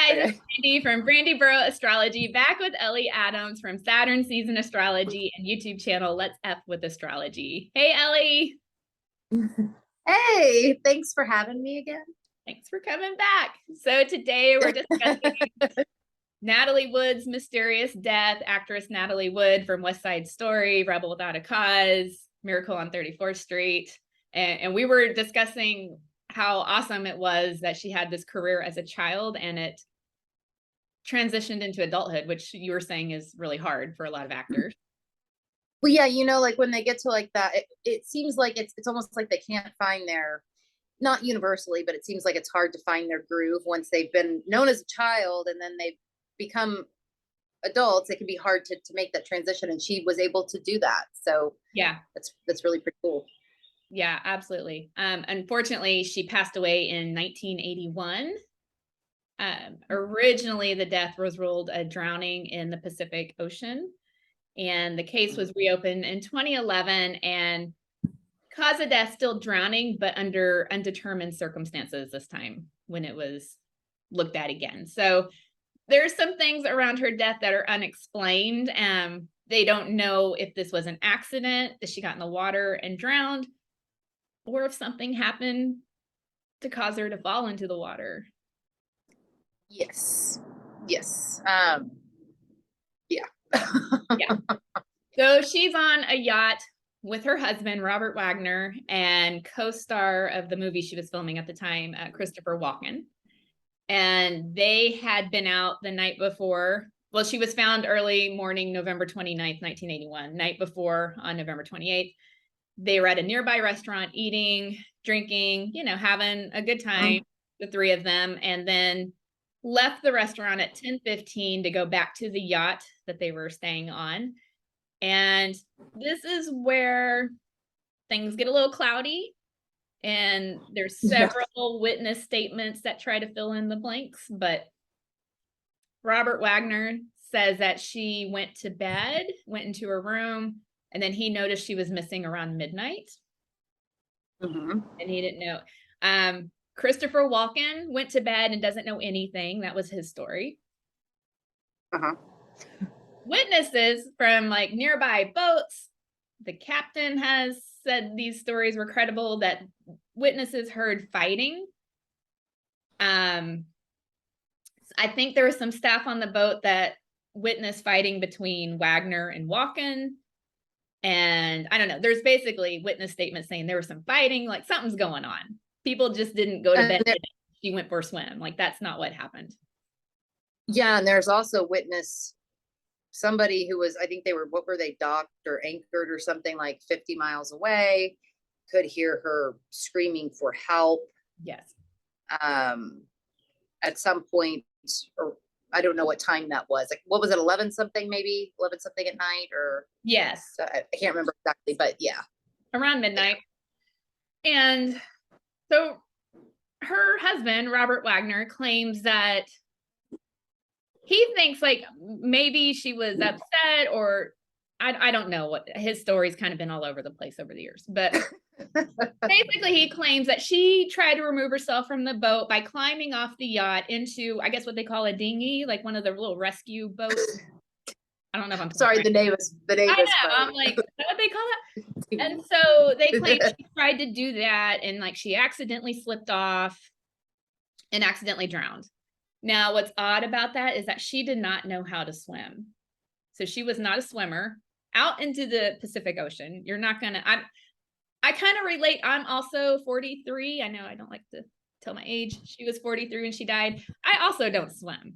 guys, Okay. it's Brandy from Brandy Burrow Astrology, back with Ellie Adams from Saturn Season Astrology and YouTube channel Let's F with Astrology. Hey, Ellie. Hey, thanks for having me again. Thanks for coming back. So today we're discussing Natalie Wood's mysterious death, actress Natalie Wood from West Side Story, Rebel Without a Cause, Miracle on 34th Street. And we were discussing how awesome it was that she had this career as a child and it transitioned into adulthood, which you were saying is really hard for a lot of actors. Well, yeah, like when they get to like that, it seems like it's almost like they can't find their, not universally, but it seems like it's hard to find their groove once they've been known as a child and then they've become adults. It can be hard to make that transition, and she was able to do that. So Yeah. that's really pretty cool. Yeah, absolutely. Unfortunately, she passed away in 1981. Originally, the death was ruled a drowning in the Pacific Ocean, and the case was reopened in 2011. And cause of death still drowning, but under undetermined circumstances this time when it was looked at again. So there's some things around her death that are unexplained. They don't know if this was an accident, that she got in the water and drowned, or if something happened to cause her to fall into the water. Yes. Yes. Yeah. Yeah. So she's on a yacht with her husband, Robert Wagner, and co-star of the movie she was filming at the time, Christopher Walken. And they had been out the night before. Well, she was found early morning, November 29th, 1981. Night before, on November 28th, they were at a nearby restaurant eating, drinking, having a good time, the three of them, and then left the restaurant at 10:15 to go back to the yacht that they were staying on. And this is where things get a little cloudy, and there's several witness statements that try to fill in the blanks. But Robert Wagner says that she went to bed, went into her room, and then he noticed she was missing around midnight. And he didn't know. Christopher Walken went to bed and doesn't know anything. That was his story. Witnesses from like nearby boats, the captain has said these stories were credible, that witnesses heard fighting. I think there was some staff on the boat that witnessed fighting between Wagner and Walken. And I don't know, there's basically witness statements saying there was some fighting, like something's going on. People just didn't go to bed. She went for a swim. Like that's not what happened. Yeah, and there's also witness, somebody who was, I think they were, what were they, docked or anchored or something, like 50 miles away, could hear her screaming for help. Yes. At some point, or I don't know what time that was. Like, what was it, 11 something, maybe 11 something at night, or? Yes. I can't remember exactly, but yeah. Around midnight. Yeah. And so her husband, Robert Wagner, claims that he thinks like maybe she was upset, or I don't know, what his story's kind of been all over the place over the years, but basically he claims that she tried to remove herself from the boat by climbing off the yacht into, I guess what they call a dinghy, like one of the little rescue boats. I don't know if I'm sorry, the name is I know, I'm like, is that what they call it? And so they claim she tried to do that, and like she accidentally slipped off and accidentally drowned. Now, what's odd about that is that she did not know how to swim. So she was not a swimmer out into the Pacific Ocean. You're not gonna, I kind of relate. I'm also 43. I know I don't like to tell my age. She was 43 when she died. I also don't swim.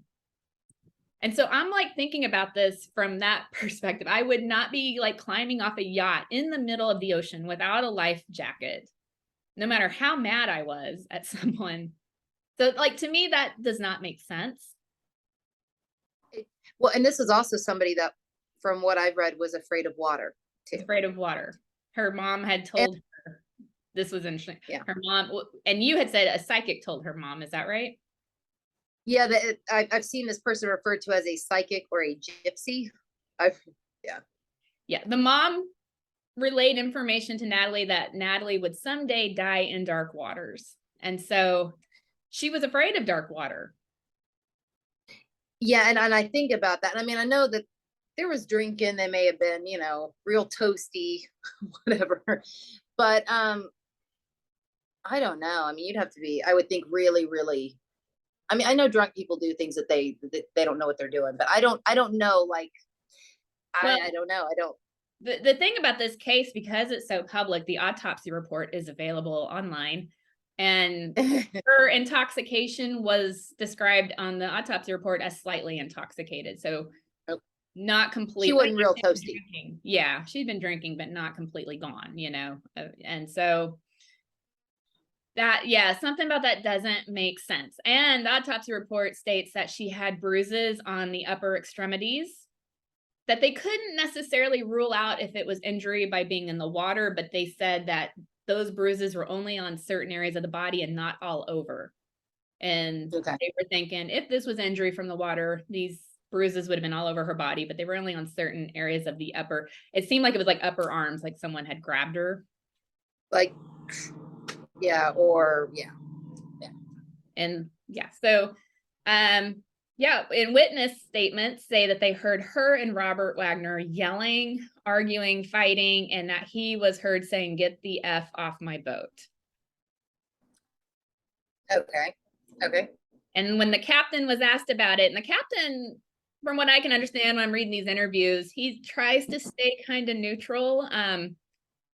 And so I'm like thinking about this from that perspective. I would not be like climbing off a yacht in the middle of the ocean without a life jacket, no matter how mad I was at someone. So like, to me, that does not make sense. Well, and this is also somebody that, from what I've read, was afraid of water too. Afraid of water. Her mom had told her, this was interesting. Yeah. Her mom, and you had said a psychic told her mom, is that right? Yeah, I've seen this person referred to as a psychic or a gypsy. Yeah. The mom relayed information to Natalie that Natalie would someday die in dark waters. And so she was afraid of dark water. Yeah, and I think about that. I mean, I know that there was drinking, they may have been, real toasty, whatever. But I don't know. I mean, you'd have to be, I would think, really, really. I mean, I know drunk people do things that they don't know what they're doing, but I don't know. Like, Well, I don't know. I don't. the thing about this case, because it's so public, the autopsy report is available online. And her intoxication was described on the autopsy report as slightly intoxicated. So not completely. She wasn't real toasty. Drinking. Yeah, she'd been drinking, but not completely gone, and so that, yeah, something about that doesn't make sense. And the autopsy report states that she had bruises on the upper extremities that they couldn't necessarily rule out if it was injury by being in the water, but they said that those bruises were only on certain areas of the body and not all over. And they were thinking if this was injury from the water, these bruises would have been all over her body, but they were only on certain areas of the upper. It seemed like it was like upper arms, like someone had grabbed her. Like, yeah, or yeah. And yeah, so yeah, in witness statements say that they heard her and Robert Wagner yelling, arguing, fighting, and that he was heard saying, "Get the F off my boat." Okay. And when the captain was asked about it, and the captain, from what I can understand when I'm reading these interviews, he tries to stay kind of neutral.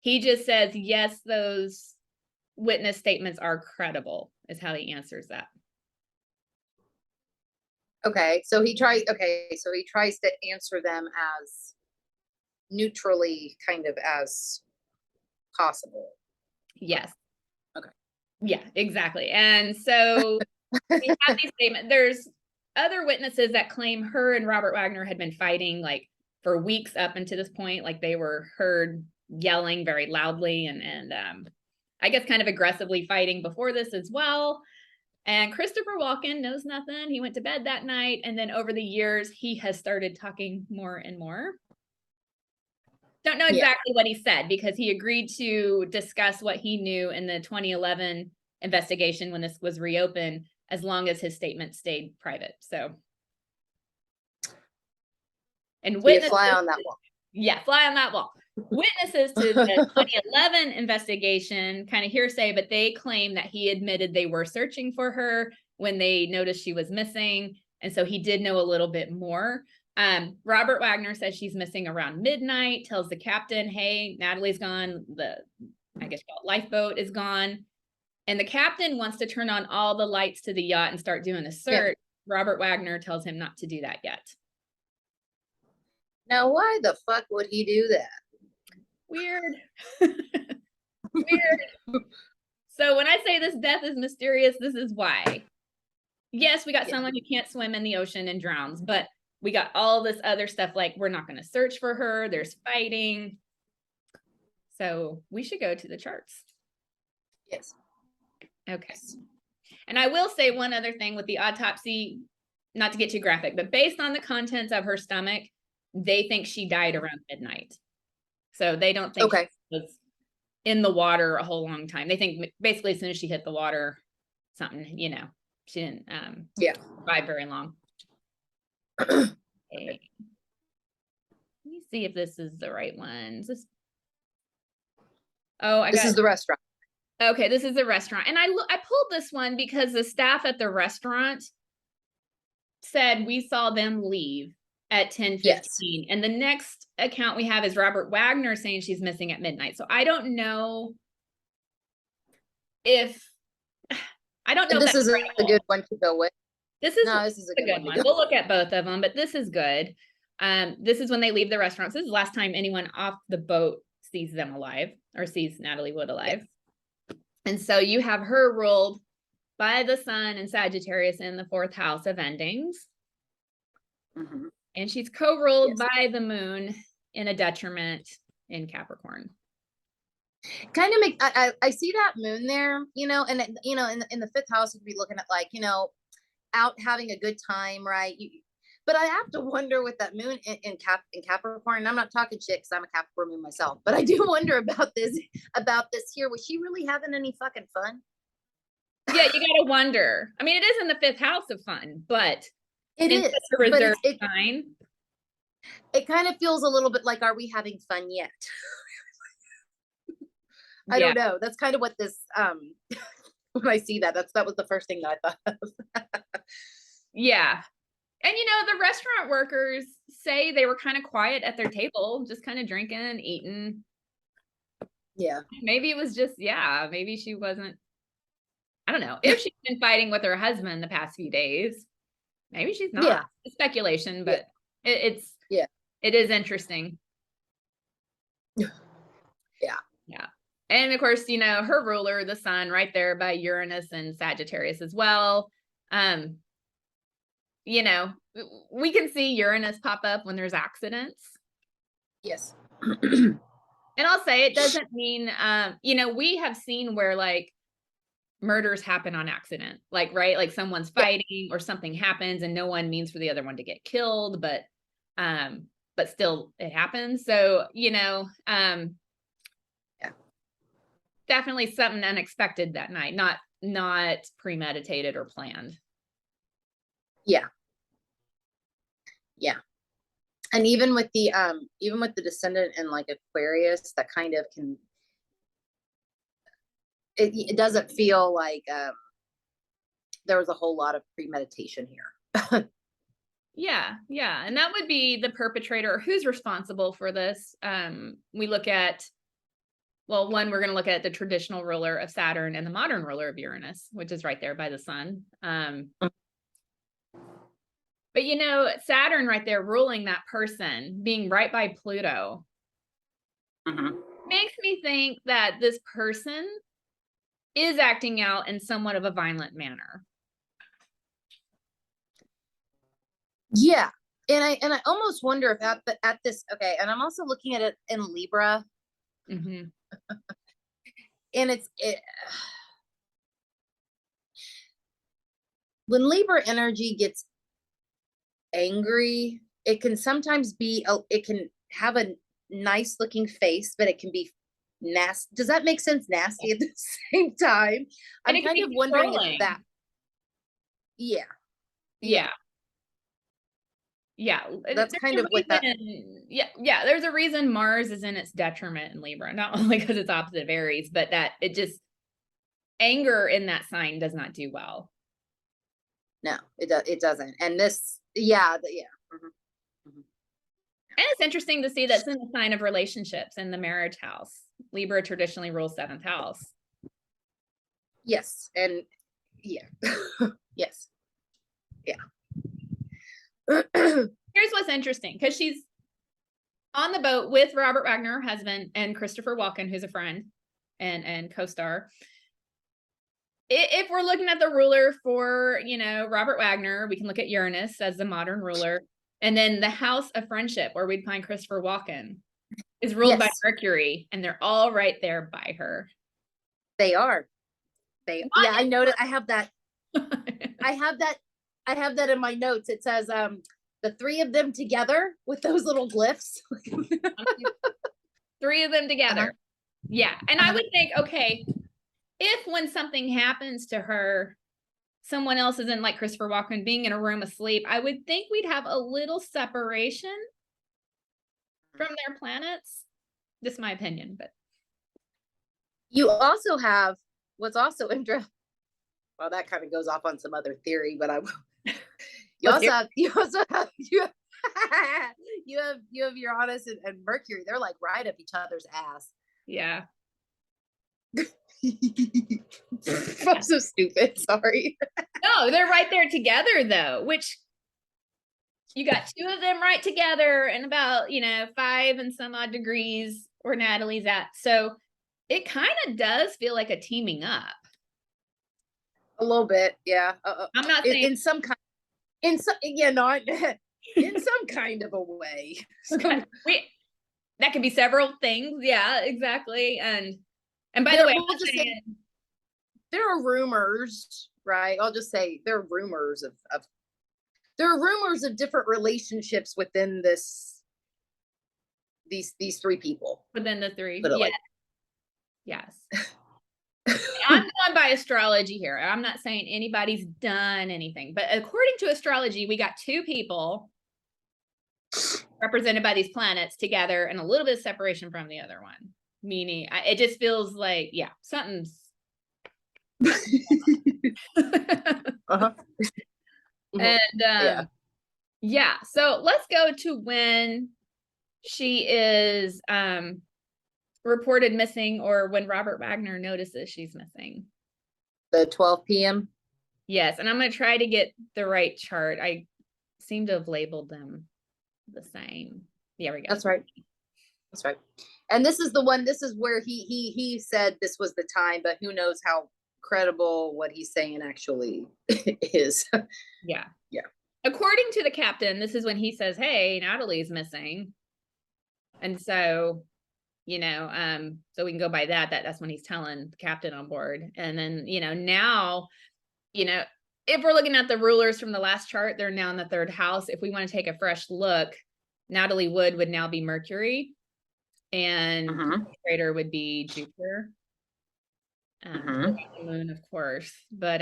He just says, yes, those witness statements are credible, is how he answers that. Okay, so he tries to answer them as neutrally, kind of, as possible. Yes. Okay. Yeah, exactly. And so we have these statements. There's other witnesses that claim her and Robert Wagner had been fighting like for weeks up until this point. Like they were heard yelling very loudly and I guess kind of aggressively fighting before this as well. And Christopher Walken knows nothing. He went to bed that night. And then over the years, he has started talking more and more. Don't know exactly what he said because he agreed to discuss what he knew in the 2011 investigation when this was reopened, as long as his statement stayed private. So, and witnesses, fly on that wall. Yeah, fly on that wall. Witnesses to the 2011 investigation, kind of hearsay, but they claim that he admitted they were searching for her when they noticed she was missing. And so he did know a little bit more. Robert Wagner says she's missing around midnight, tells the captain, hey, Natalie's gone. I guess lifeboat is gone. And the captain wants to turn on all the lights to the yacht and start doing a search. Yeah. Robert Wagner tells him not to do that yet. Now, why the fuck would he do that? Weird. Weird. So when I say this death is mysterious, this is why. Yes, we got someone who can't swim in the ocean and drowns, but we got all this other stuff like we're not going to search for her. There's fighting. So we should go to the charts. Yes. Okay. And I will say one other thing with the autopsy, not to get too graphic, but based on the contents of her stomach, they think she died around midnight. So they don't think she was in the water a whole long time. They think basically as soon as she hit the water, something, she didn't survive very long. Okay. Let me see if this is the right one. This is the restaurant. Okay, this is the restaurant. And I pulled this one because the staff at the restaurant said we saw them leave at 10:15. Yes. And the next account we have is Robert Wagner saying she's missing at midnight. So I don't know if this is a good one to go with. This is a good one. We'll look at both of them, but this is good. This is when they leave the restaurant. So this is the last time anyone off the boat sees them alive or sees Natalie Wood alive. Yes. And so you have her ruled by the sun and Sagittarius in the 4th house of endings. Mm-hmm. And she's co-ruled by the moon in a detriment in Capricorn. Kind of make I see that moon there, and in the 5th house, you'd be looking at like, out having a good time, right? But I have to wonder with that moon in Capricorn, and I'm not talking shit because I'm a Capricorn moon myself, but I do wonder about this here. Was she really having any fucking fun? Yeah, you gotta wonder. I mean, it is in the 5th house of fun, but It in is, such a but reserved sign. it kind of feels a little bit like, are we having fun yet? I Yeah. don't know. That's kind of what this when I see that was the first thing that I thought of. Yeah. And the restaurant workers say they were kind of quiet at their table, just kind of drinking and eating. Yeah. Maybe it was just, maybe she wasn't, I don't know. If she's been fighting with her husband the past few days, maybe she's not. Yeah. It's speculation, but it's Yeah. it is interesting. Yeah. Yeah. And of course, her ruler, the sun, right there by Uranus and Sagittarius as well. We can see Uranus pop up when there's accidents. Yes. And I'll say it doesn't mean, we have seen where like murders happen on accident, like, right? Like someone's fighting or something happens and no one means for the other one to get killed, but still it happens. So, definitely something unexpected that night, not premeditated or planned. Yeah. Yeah. And even with the descendant in like Aquarius, that kind of can, it doesn't feel like there was a whole lot of premeditation here. Yeah. And that would be the perpetrator. Who's responsible for this? We look at, well, one, we're going to look at the traditional ruler of Saturn and the modern ruler of Uranus, which is right there by the sun. But Saturn right there ruling that person, being right by Pluto, makes me think that this person is acting out in somewhat of a violent manner. Yeah. And I almost wonder if at this, okay, and I'm also looking at it in Libra. And when Libra energy gets angry, it can sometimes be, it can have a nice looking face, but it can be nasty. Does that make sense? Nasty at the same time. I'm kind of wondering if that. Yeah. That's kind of what that. Yeah. There's a reason Mars is in its detriment in Libra, not only because it's opposite of Aries, but that it just, anger in that sign does not do well. No, it doesn't. And this, yeah. And it's interesting to see that's in the sign of relationships in the marriage house. Libra traditionally rules 7th house. Yes. And yeah. Yes. Yeah. Here's what's interesting, because she's on the boat with Robert Wagner, her husband, and Christopher Walken, who's a friend and co-star. If we're looking at the ruler for, Robert Wagner, we can look at Uranus as the modern ruler. And then the house of friendship, where we'd find Christopher Walken, is ruled by Mercury, and they're all right there by her. They are. Yeah, I noticed. I have that. I have that in my notes. It says the 3 of them together with those little glyphs. 3 of them together. Yeah. And I would think, okay, if when something happens to her, someone else isn't like Christopher Walken being in a room asleep, I would think we'd have a little separation from their planets. Just my opinion, but you also have what's also interesting. Well, that kind of goes off on some other theory, but I will. You have Uranus and Mercury. They're like right up each other's ass. Yeah. I'm so stupid. Sorry. No, they're right there together though, which you got 2 of them right together and about, 5 and some odd degrees where Natalie's at. So it kind of does feel like a teaming up. A little bit. Yeah. I'm not saying in some kind of a way. That could be several things. Yeah, exactly. And by the way, there are rumors, right? I'll just say there are rumors of different relationships within these 3 people. Within the 3. Yeah. Yes. I'm going by astrology here. I'm not saying anybody's done anything, but according to astrology, we got two people represented by these planets together and a little bit of separation from the other one. Meaning, it just feels like, yeah, something's. Uh-huh. And yeah, so let's go to when she is reported missing, or when Robert Wagner notices she's missing. The 12 p.m. Yes, and I'm going to try to get the right chart. I seem to have labeled them the same. There we go. That's right. That's right. And this is the one, this is where he said this was the time, but who knows how credible what he's saying actually is. Yeah. Yeah. According to the captain, this is when he says, hey, Natalie's missing. And so, you know, so we can go by that's when he's telling the captain on board. And then, you know, now, you know, if we're looking at the rulers from the last chart, they're now in the third house. If we want to take a fresh look, Natalie Wood would now be Mercury, and Trader would be Jupiter. The moon, of course, but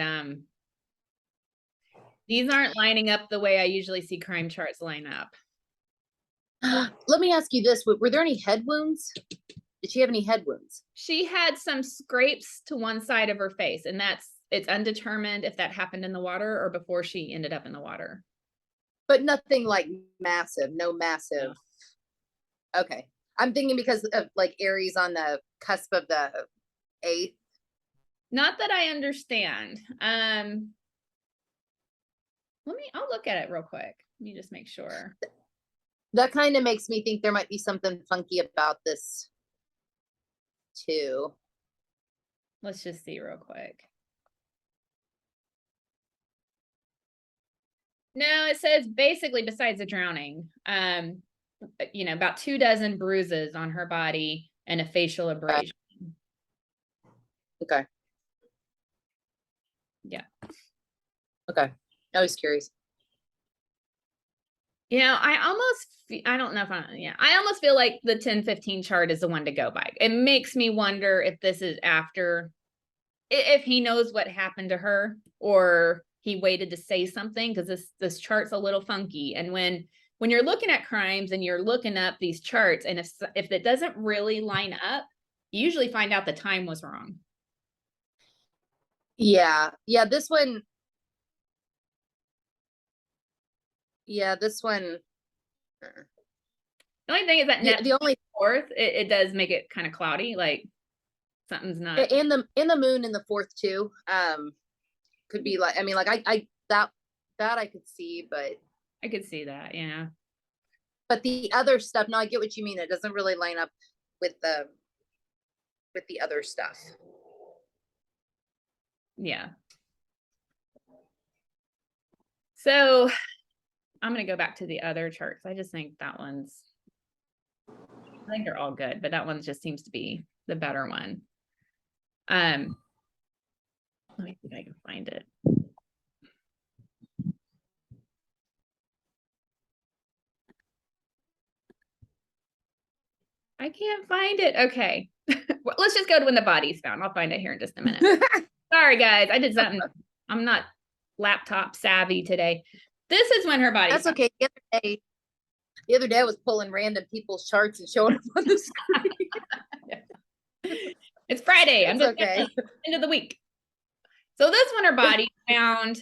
these aren't lining up the way I usually see crime charts line up. Let me ask you this: were there any head wounds? Did she have any head wounds? She had some scrapes to one side of her face, and it's undetermined if that happened in the water or before she ended up in the water. But nothing like massive, no massive. No. Okay. I'm thinking because of like Aries on the cusp of the 8th. Not that I understand. I'll look at it real quick. Let me just make sure. That kind of makes me think there might be something funky about this too. Let's just see real quick. No, it says basically besides the drowning, you know, about 24 bruises on her body and a facial abrasion. Okay. Yeah. Okay. I was curious. You know, I don't know if I almost feel like the 10-15 chart is the one to go by. It makes me wonder if this is after, if he knows what happened to her, or he waited to say something, because this chart's a little funky. And when you're looking at crimes and you're looking up these charts, and if it doesn't really line up, you usually find out the time was wrong. Yeah. This one. Yeah, this one. The only thing is that the only 4th, it does make it kind of cloudy, like something's not. In the moon in the 4th too. Could be like, I mean, like I that I could see, but I could see that, yeah. But the other stuff, no, I get what you mean. It doesn't really line up with the other stuff. Yeah. So I'm going to go back to the other charts. I just think I think they're all good, but that one just seems to be the better one. Let me see if I can find it. I can't find it. Okay. Well, let's just go to when the body's found. I'll find it here in just a minute. Sorry, guys. I did something. I'm not laptop savvy today. This is when her body. That's okay. The other day I was pulling random people's charts and showing them on the screen. It's Friday. I'm just okay. End of the week. So this one, her body found,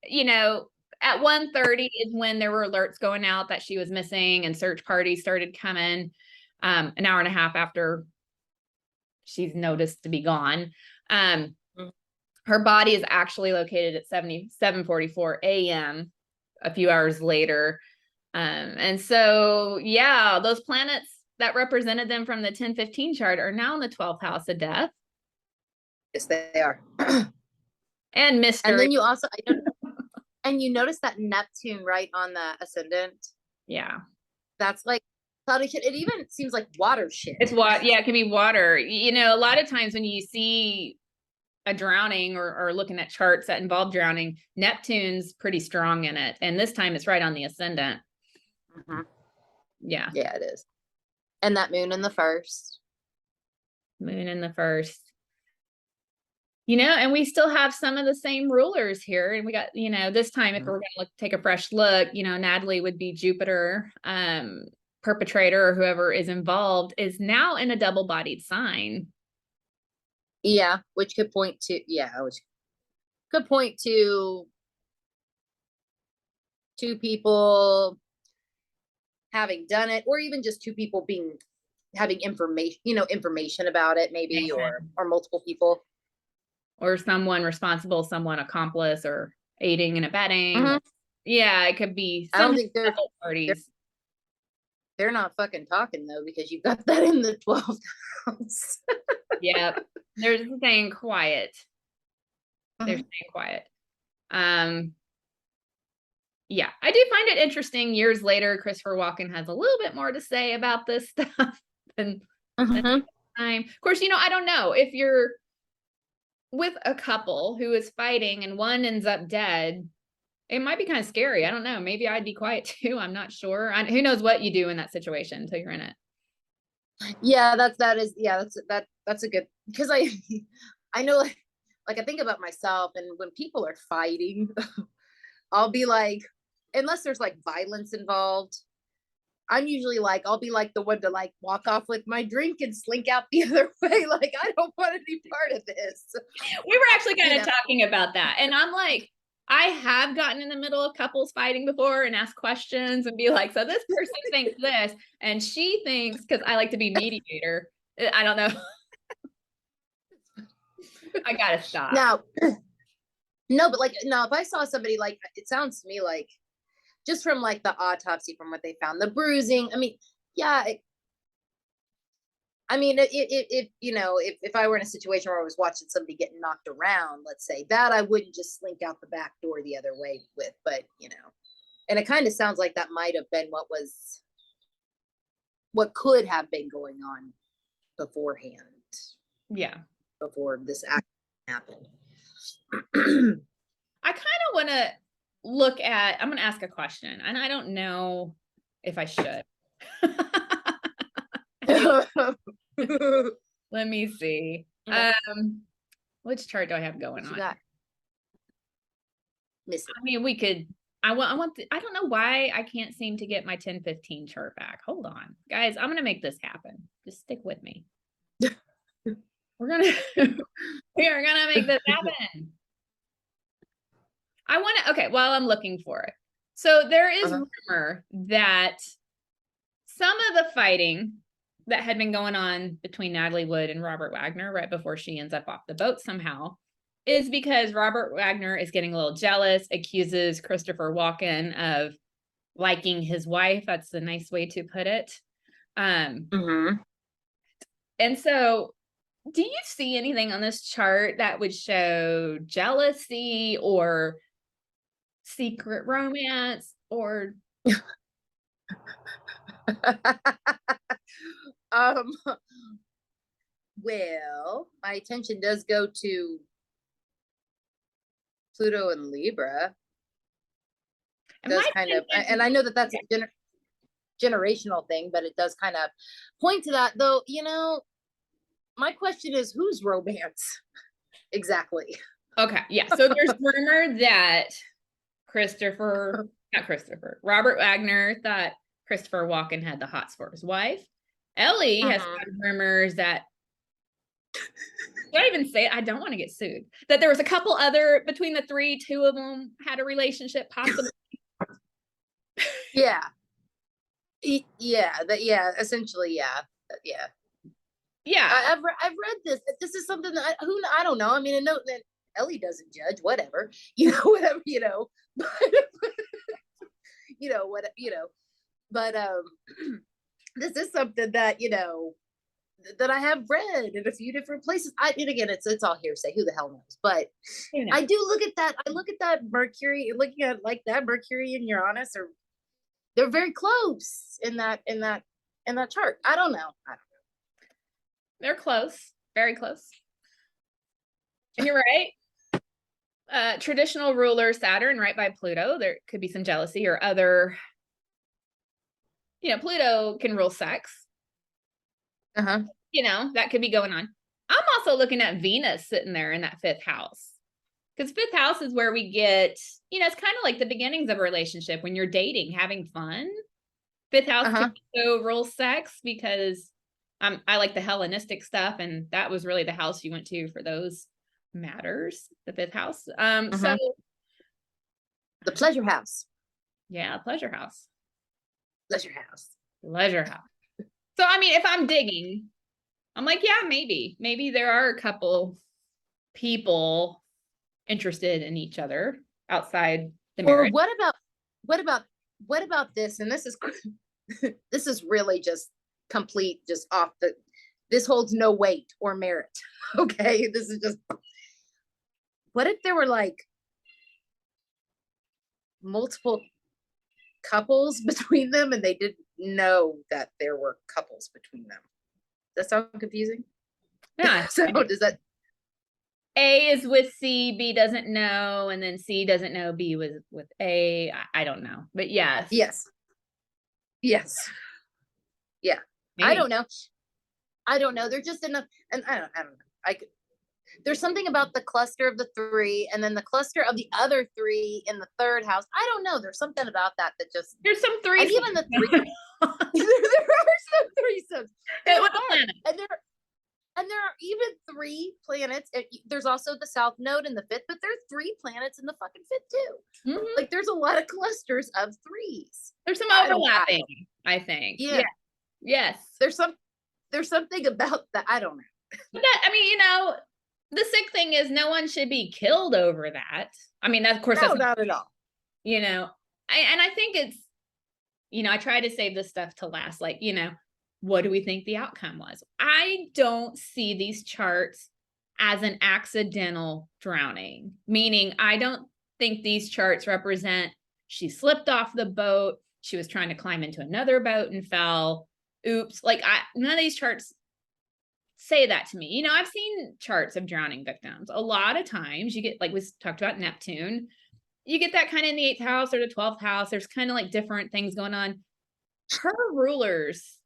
you know, at 1:30 is when there were alerts going out that she was missing, and search parties started coming an hour and a half after she's noticed to be gone. Her body is actually located at 7:44 a.m. a few hours later. And so, yeah, those planets that represented them from the 10-15 chart are now in the 12th house of death. Yes, they are. And mystery. And then you also, and you notice that Neptune right on the ascendant. Yeah. That's like cloudy shit. It even seems like water shit. It's what, yeah, it can be water. You know, a lot of times when you see a drowning or looking at charts that involve drowning, Neptune's pretty strong in it. And this time it's right on the ascendant. Yeah. Yeah, it is. And that moon in the 1st. Moon in the 1st. You know, and we still have some of the same rulers here. And we got, you know, this time, if we're going to take a fresh look, you know, Natalie would be Jupiter, perpetrator, or whoever is involved is now in a double-bodied sign. Yeah, which could point to two people having done it, or even just two people having information about it, maybe, or multiple people. Or someone responsible, someone accomplice, or aiding and abetting. Yeah, it could be I don't think parties. They're not fucking talking though, because you got that in the 12th house. Yep. They're staying quiet. They're staying quiet. Yeah, I do find it interesting. Years later, Christopher Walken has a little bit more to say about this stuff than time. Of course, you know, I don't know if you're with a couple who is fighting and one ends up dead. It might be kind of scary. I don't know. Maybe I'd be quiet too. I'm not sure. Who knows what you do in that situation until you're in it. Yeah, that's a good, because I know, like I think about myself, and when people are fighting, I'll be like, unless there's like violence involved, I'm usually like, I'll be like the one to like walk off with my drink and slink out the other way. Like, I don't want any part of this. We were actually kind of talking about that. And I'm like, I have gotten in the middle of couples fighting before and ask questions and be like, so this person thinks this, and she thinks, because I like to be mediator. I don't know. I gotta stop. Now, no, but like, no, if I saw somebody, like, it sounds to me like, just from like the autopsy, from what they found, the bruising, I mean, yeah, if you know, if I were in a situation where I was watching somebody getting knocked around, let's say, that I wouldn't just slink out the back door the other way with, but you know, and it kind of sounds like that might have been what could have been going on beforehand. Yeah. Before this act happened. I kind of want to look at, I'm going to ask a question, and I don't know if I should. Let me see. Which chart do I have going on? I mean, we could, I don't know why I can't seem to get my 10-15 chart back. Hold on, guys. I'm going to make this happen. Just stick with me. We are gonna make this happen. I want to, okay, while I'm looking for it. So there is rumor that some of the fighting that had been going on between Natalie Wood and Robert Wagner right before she ends up off the boat somehow is because Robert Wagner is getting a little jealous, accuses Christopher Walken of liking his wife. That's the nice way to put it. And so do you see anything on this chart that would show jealousy or secret romance or well, my attention does go to Pluto and Libra. Does kind of, and I know that that's a generational thing, but it does kind of point to that, though. You know, my question is, whose romance exactly? Okay, yeah. So there's rumor that Robert Wagner thought Christopher Walken had the hots for his wife. Ellie has rumors that, don't even say it, I don't want to get sued, that there was a couple other, between the three, two of them had a relationship, possibly. Yeah, essentially, yeah. I've read this. This is something that I don't know. I mean, I know that Ellie doesn't judge, whatever, whatever, but, but this is something that that I have read in a few different places. And again, it's all hearsay. Who the hell knows? But I do look at that. I look at that Mercury, looking at like that Mercury and Uranus, they're very close in that chart. I don't know. They're close, very close. And you're right. Traditional ruler Saturn right by Pluto. There could be some jealousy or other. Pluto can rule sex. That could be going on. I'm also looking at Venus sitting there in that 5th house. Because 5th house is where we get, it's kind of like the beginnings of a relationship when you're dating, having fun. 5th house to me so rules sex because I like the Hellenistic stuff, and that was really the house you went to for those matters, the 5th house. So the pleasure house. Yeah, pleasure house. Pleasure house. Pleasure house. So I mean, if I'm digging, I'm like, yeah, maybe there are a couple people interested in each other outside the marriage. Or what about this? And this is this is really just complete, just off the, this holds no weight or merit. Okay, this is just, what if there were like multiple couples between them and they didn't know that there were couples between them? Does that sound confusing? Yeah. So does that, A is with C, B doesn't know, and then C doesn't know B was with A. I don't know, but yes. yes. Yeah. Maybe. I don't know. They're just enough, and I don't know. There's something about the cluster of the 3 and then the cluster of the other 3 in the 3rd house. I don't know. There's something about that just, there's some 3s. and even the 3 there are some threesomes. And there are even 3 planets. There's also the South Node in the 5th, but there's 3 planets in the fucking 5th too. Like there's a lot of clusters of 3s. There's some overlapping, I think. Yeah. Yes. There's something about that. I don't know. But that, I mean, the sick thing is no one should be killed over that. I mean, of course, no, that's not at all. I think it's, I try to save this stuff to last. Like, what do we think the outcome was? I don't see these charts as an accidental drowning, meaning I don't think these charts represent she slipped off the boat, she was trying to climb into another boat and fell. Oops. Like none of these charts say that to me. I've seen charts of drowning victims. A lot of times you get, like we talked about Neptune, you get that kind of in the 8th house or the 12th house. There's kind of like different things going on. Her rulers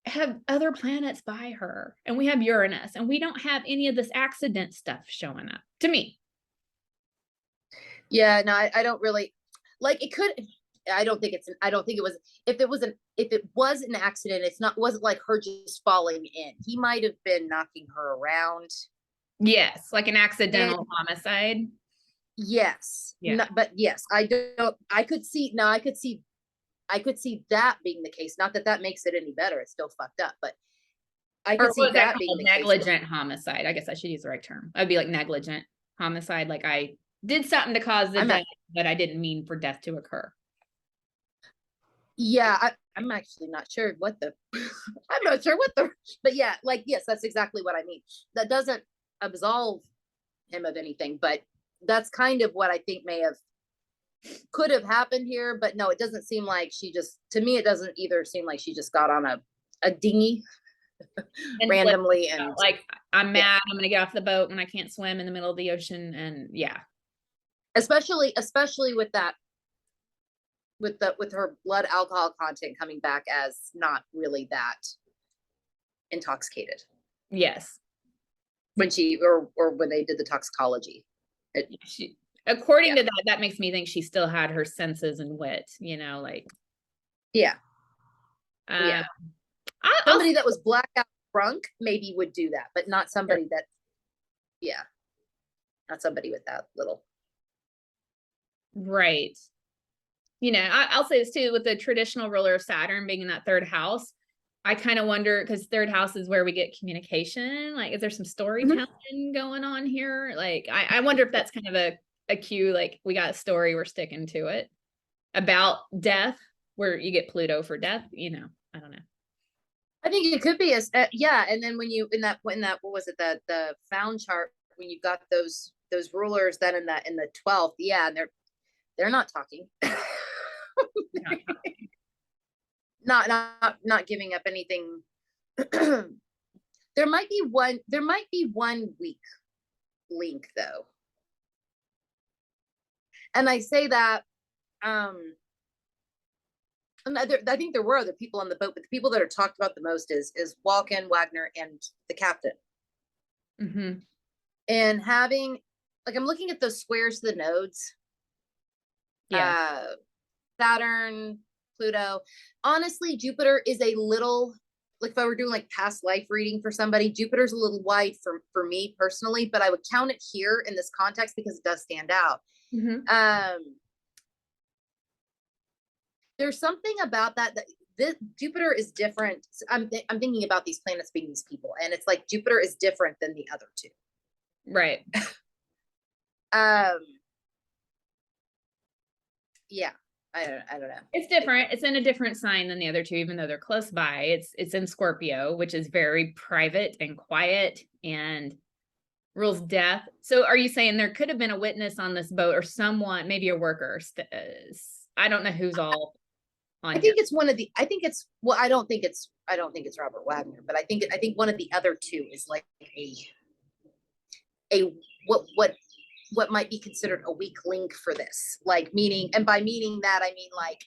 have other planets by her, and we have Uranus, and we don't have any of this accident stuff showing up to me. Yeah, no, I don't really like it. I don't think it was, if it was an accident, wasn't like her just falling in. He might have been knocking her around. Yes, like an accidental homicide. Yes. Yeah. No, but yes, I could see that being the case. Not that makes it any better. It's still fucked up, but I could see that being the negligent homicide. I guess I should use the right term. I'd be like negligent homicide. Like I did something to cause the death, but I didn't mean for death to occur. Yeah, I'm actually not sure what the, but yeah, like, yes, that's exactly what I mean. That doesn't absolve him of anything, but that's kind of what I think could have happened here. But no, it doesn't seem like to me, it doesn't either seem like she just got on a dinghy randomly and like, I'm mad, I'm gonna get off the boat when I can't swim in the middle of the ocean. And yeah. Especially with that, with her blood alcohol content coming back as not really that intoxicated. Yes. When she, or when they did the toxicology. According to that makes me think she still had her senses and wit, like. Yeah. Yeah. Somebody that was blackout drunk maybe would do that, but not somebody that, not somebody with that little. Right. I'll say this too, with the traditional ruler of Saturn being in that 3rd house, I kind of wonder, because 3rd house is where we get communication. Like, is there some storytelling going on here? Like, I wonder if that's kind of a cue, like we got a story, we're sticking to it about death, where you get Pluto for death. I don't know. I think it could be and then when that what was it, the found chart, when you got those rulers then in the 12th, and they're not talking. Not giving up anything. There might be one weak link though. And I say that, I think there were other people on the boat, but the people that are talked about the most is Walken, Wagner, and the captain. Mm-hmm. And having, like, I'm looking at those squares to the nodes. Yeah. Saturn, Pluto. Honestly, Jupiter is a little, like, if I were doing like past life reading for somebody, Jupiter's a little wide for me personally, but I would count it here in this context because it does stand out. Mm-hmm. There's something about that this Jupiter is different. I'm thinking about these planets being these people, and it's like Jupiter is different than the other two. Right. Yeah, I don't know. It's different. It's in a different sign than the other two, even though they're close by. It's in Scorpio, which is very private and quiet and rules death. So are you saying there could have been a witness on this boat or someone, maybe a worker? I don't know who's all on I think it's one of the. I think it's. Well, I don't think it's Robert Wagner, but I think one of the other two is like a what might be considered a weak link for this. Like, meaning, and by meaning that I mean like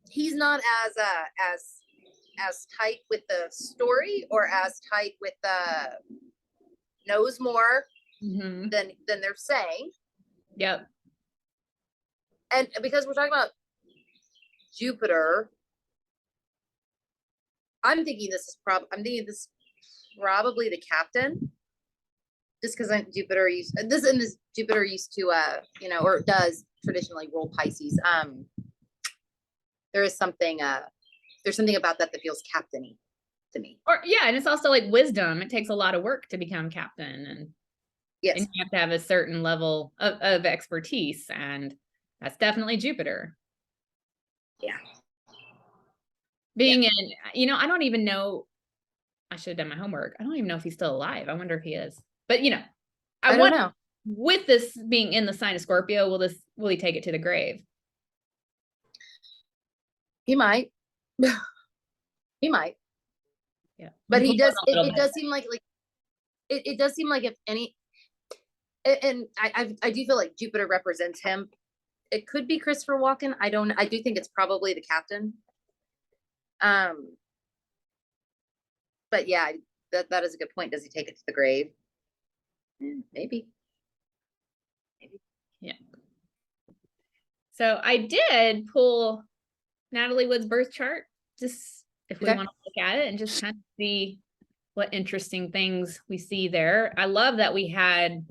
he's not as tight with the story or as tight with the knows more Mm-hmm. than they're saying. Yep. And because we're talking about Jupiter, I'm thinking this probably the captain, just because Jupiter used to or does traditionally rule Pisces. There is something there's something about that feels captainy to me. Or yeah, and it's also like wisdom. It takes a lot of work to become captain, and Yes, you have to have a certain level of expertise, and that's definitely Jupiter. yeah. Being in, I don't even know. I should have done my homework. I don't even know if he's still alive. I wonder if he is. But I don't know. With this being in the sign of Scorpio, will he take it to the grave? He might. He might. Yeah. But he does. It does seem like it does seem like if any, and I do feel like Jupiter represents him. It could be Christopher Walken. I do think it's probably the captain. But yeah, that is a good point. Does he take it to the grave? Maybe. Yeah. So I did pull Natalie Wood's birth chart, just if we want to look at it and just kind of see what interesting things we see there. I love that we had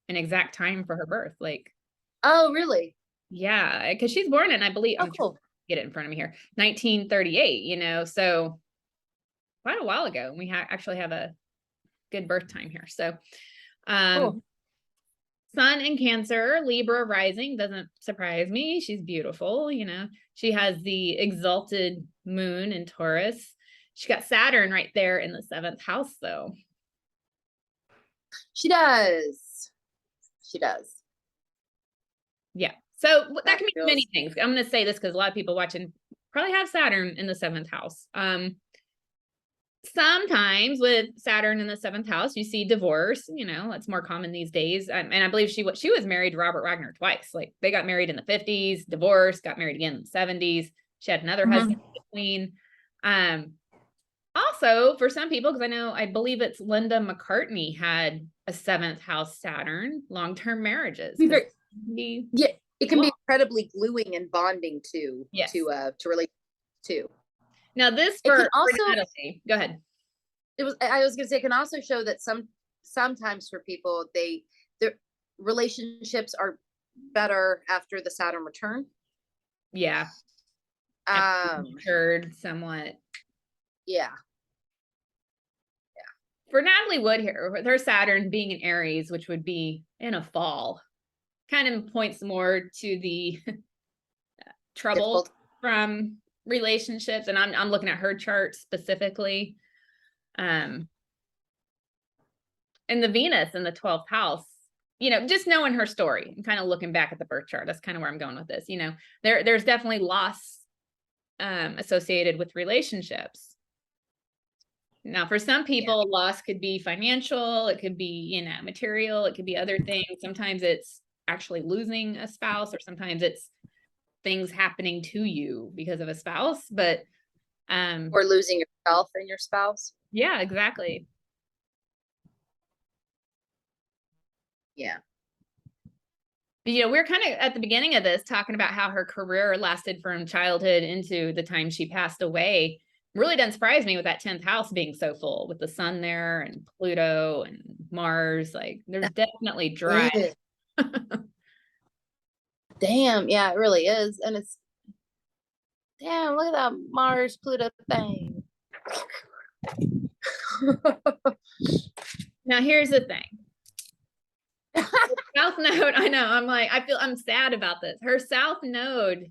an exact time for her birth. Like, oh, really? Yeah, because she's born in, I believe, oh, cool. Get it in front of me here, 1938, so quite a while ago. We actually have a good birth time here. So cool. Sun in Cancer, Libra rising, doesn't surprise me. She's beautiful, she has the exalted moon in Taurus. She got Saturn right there in the 7th house, though. She does. Yeah. So that can mean many things. I'm going to say this because a lot of people watching probably have Saturn in the 7th house. Sometimes with Saturn in the 7th house, you see divorce, that's more common these days. And I believe she was married to Robert Wagner twice. Like, they got married in the 50s, divorced, got married again in the 70s. She had another husband between. Also, for some people, because I believe it's Linda McCartney had a 7th house Saturn, long-term marriages. Yeah, it can be incredibly gluing and bonding to relate to. Now this for Natalie. Go ahead. I was going to say, it can also show that sometimes for people, their relationships are better after the Saturn return. Yeah. Matured somewhat. Yeah. For Natalie Wood here, with her Saturn being in Aries, which would be in a fall, kind of points more to the trouble from relationships. And I'm looking at her chart specifically. And the Venus in the 12th house, just knowing her story and kind of looking back at the birth chart, that's kind of where I'm going with this. There's definitely loss associated with relationships. Now, for some people, loss could be financial, it could be, material, it could be other things. Sometimes it's actually losing a spouse, or sometimes it's things happening to you because of a spouse, but or losing yourself and your spouse. Yeah, exactly. Yeah. You know, we're kind of at the beginning of this talking about how her career lasted from childhood into the time she passed away. Really doesn't surprise me with that 10th house being so full with the sun there and Pluto and Mars. Like there's definitely drive. Damn, yeah, it really is. And it's damn, look at that Mars Pluto thing. Now here's the thing. South node, I know, I'm sad about this. Her south node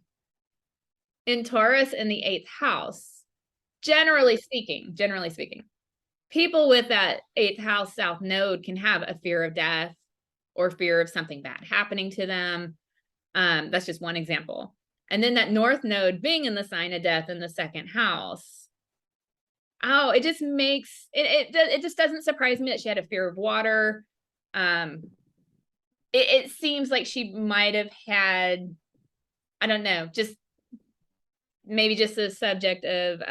in Taurus in the 8th house, generally speaking, people with that 8th house south node can have a fear of death or fear of something bad happening to them. That's just one example. And then that north node being in the sign of death in the 2nd house. Oh, it just makes it just doesn't surprise me that she had a fear of water. It seems like she might have had, I don't know, just maybe just the subject of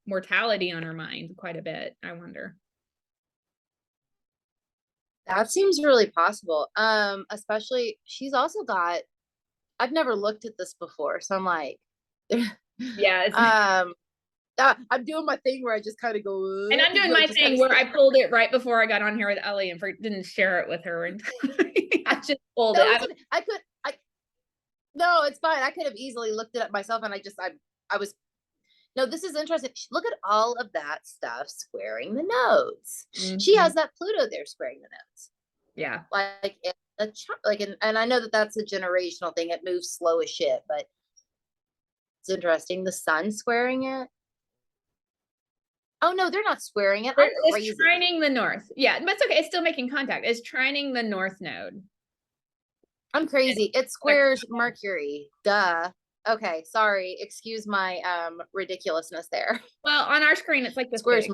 mortality on her mind quite a bit, I wonder. That seems really possible. Especially she's also got, I've never looked at this before, so I'm like, yeah. I'm doing my thing where I just kind of go, and I'm doing my thing where I pulled it right before I got on here with Ellie and didn't share it with her, and I just pulled no, it. No, it's fine. I could have easily looked it up myself, and I was. No, this is interesting. Look at all of that stuff squaring the nodes. She has that Pluto there squaring the nodes. Yeah, and I know that that's a generational thing. It moves slow as shit, but it's interesting. The sun squaring it. Oh no, they're not squaring it. it's trining the north. Yeah, but it's okay. It's still making contact. It's trining the north node. I'm crazy. It squares Mercury. Duh. Okay, sorry. Excuse my ridiculousness there. Well, on our screen, it's like the squares.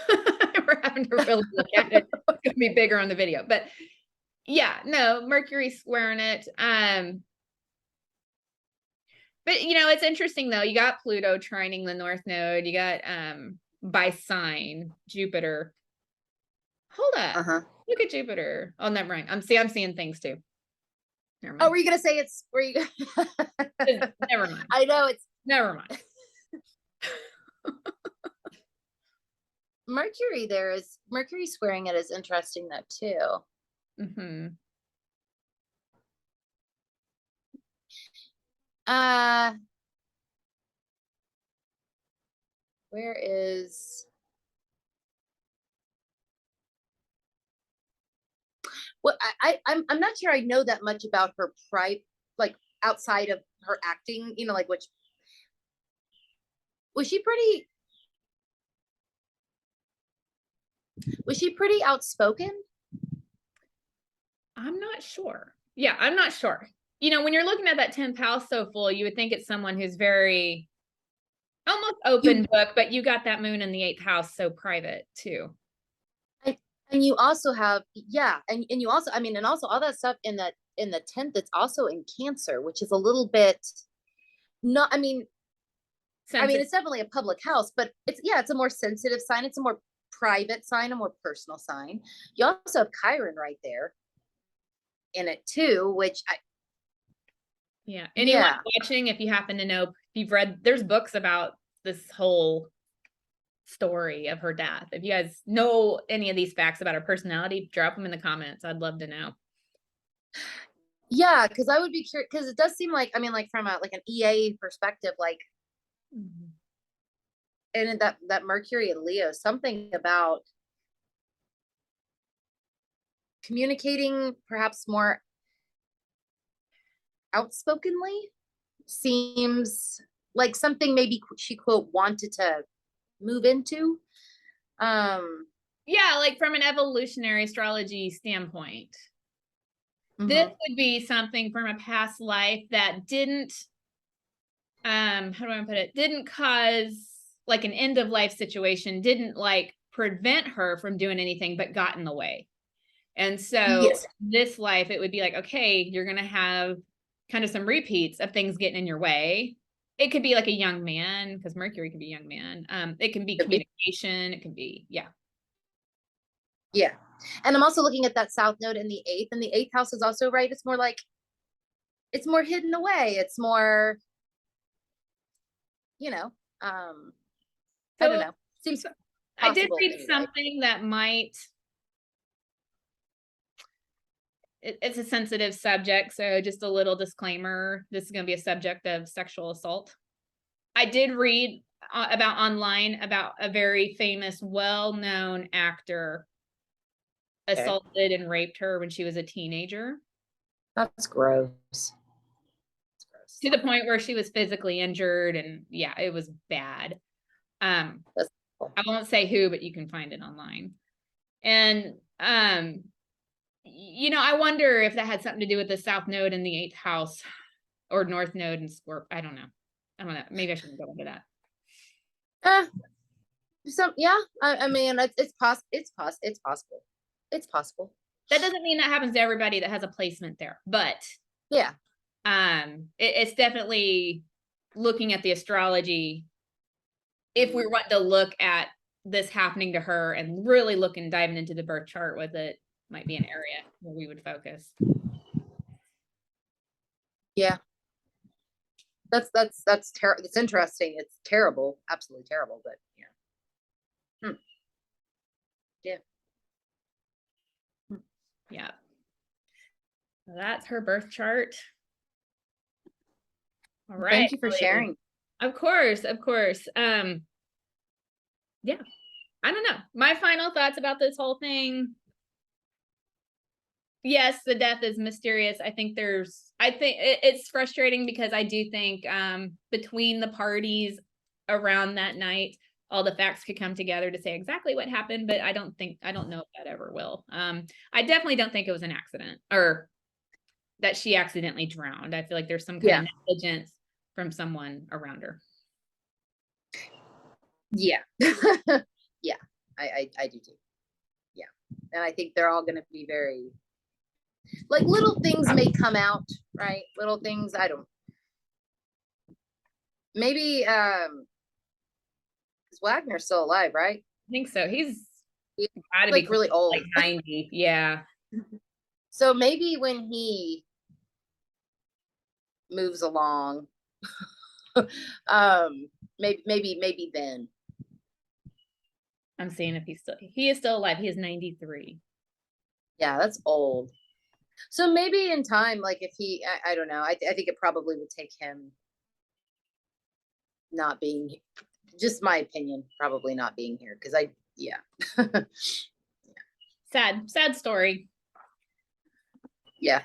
We're having to really look at it. It's gonna be bigger on the video, but yeah, no, Mercury squaring it. But you know, it's interesting though. You got Pluto trining the north node. You got by sign Jupiter. Hold up. Look at Jupiter. Oh, never mind. I'm seeing things too. Oh, were you gonna say it's were you never mind. I know it's never mind. Mercury squaring it is interesting though too. Where is well, I'm not sure I know that much about her like outside of her acting, you know, like which was she pretty outspoken? I'm not sure. Yeah, I'm not sure. You know, when you're looking at that 10th house so full, you would think it's someone who's very almost open book, but you got that moon in the 8th house, so private too. And you also have, yeah, and you also, I mean, and also all that stuff in the 10th, it's also in Cancer, which is a little bit not, I mean, it's definitely a public house, but it's a more sensitive sign. It's a more private sign, a more personal sign. You also have Chiron right there in it too, which anyone watching, if you happen to know, if you've read, there's books about this whole story of her death. If you guys know any of these facts about her personality, drop them in the comments. I'd love to know. Yeah, because I would be curious, because it does seem like, I mean, like from an EA perspective, like and that Mercury and Leo, something about communicating perhaps more outspokenly seems like something maybe she quote wanted to move into. Yeah, like from an evolutionary astrology standpoint, this would be something from a past life that didn't how do I put it, didn't cause like an end of life situation, didn't like prevent her from doing anything, but got in the way. And so this life, it would be like, okay, you're gonna have kind of some repeats of things getting in your way. It could be like a young man, because Mercury can be a young man. It can be communication. It can be, yeah. And I'm also looking at that south node in the 8th, and the 8th house is also right. It's more like, it's more hidden away. It's more, you know, I don't know. Seems I did possible read anyway. something that might, it's a sensitive subject, so just a little disclaimer, this is going to be a subject of sexual assault. I did read about online about a very famous, well-known actor assaulted and raped her when she was a teenager. That's gross. To the point where she was physically injured, and yeah, it was bad. I won't say who, but you can find it online. And you know, I wonder if that had something to do with the south node in the 8th house or north node in Scorpio. I don't know. Maybe I shouldn't go into that. Yeah. I mean, it's possible. It's possible. That doesn't mean that happens to everybody that has a placement there, but yeah. It's definitely looking at the astrology. If we want to look at this happening to her and really diving into the birth chart with it, might be an area where we would focus. Yeah. That's terrible. It's interesting. It's terrible. Absolutely terrible, but yeah. Yeah. Yeah. Well, that's her birth chart. All right. Thank you for sharing. Of course. Yeah. I don't know. My final thoughts about this whole thing. Yes, the death is mysterious. I think it's frustrating because I do think between the parties around that night, all the facts could come together to say exactly what happened, but I don't know if that ever will. I definitely don't think it was an accident or that she accidentally drowned. I feel like there's some kind of negligence from someone around her. Yeah. Yeah, I do too. Yeah. And I think they're all going to be very, like, little things may come out, right? Little things, maybe, is Wagner still alive, right? I think so. He's gotta like be really old. Like 90. Yeah. So maybe when he moves along, maybe then. I'm seeing if he is still alive. He is 93. Yeah, that's old. So maybe in time, like if he, I don't know. I think it probably would take him not being, just my opinion, probably not being here. Cause yeah. Sad story. Yeah.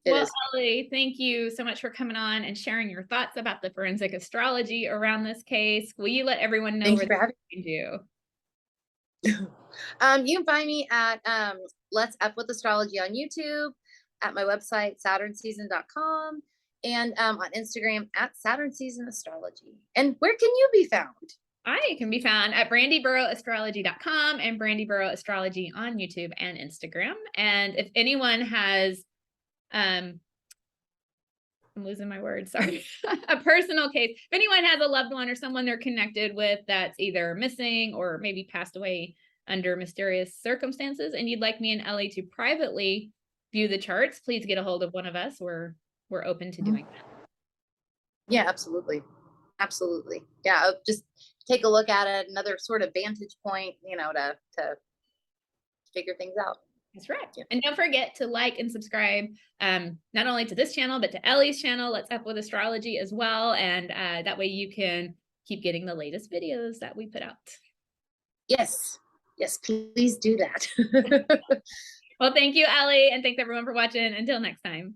Well, Ellie, thank you so much for coming on and sharing your thoughts about the forensic astrology around this case. Will you let everyone know where they can find you? You can find me at Let's Up with Astrology on YouTube, at my website, saturnseason.com, and on Instagram at saturnseason astrology. And where can you be found? I can be found at brandyburrowastrology.com and Brandy Burrow Astrology on YouTube and Instagram. And if anyone has I'm losing my words, sorry, a personal case, if anyone has a loved one or someone they're connected with that's either missing or maybe passed away under mysterious circumstances and you'd like me and Ellie to privately view the charts, please get a hold of one of us. We're open to doing that. Yeah, absolutely. Yeah, I'll just take a look at it, another sort of vantage point, to figure things out. That's right. Yeah. And don't forget to like and subscribe, not only to this channel, but to Ellie's channel, Let's Up with Astrology as well. And that way you can keep getting the latest videos that we put out. Yes, please do that. Well, thank you, Ellie. And thanks everyone for watching. Until next time.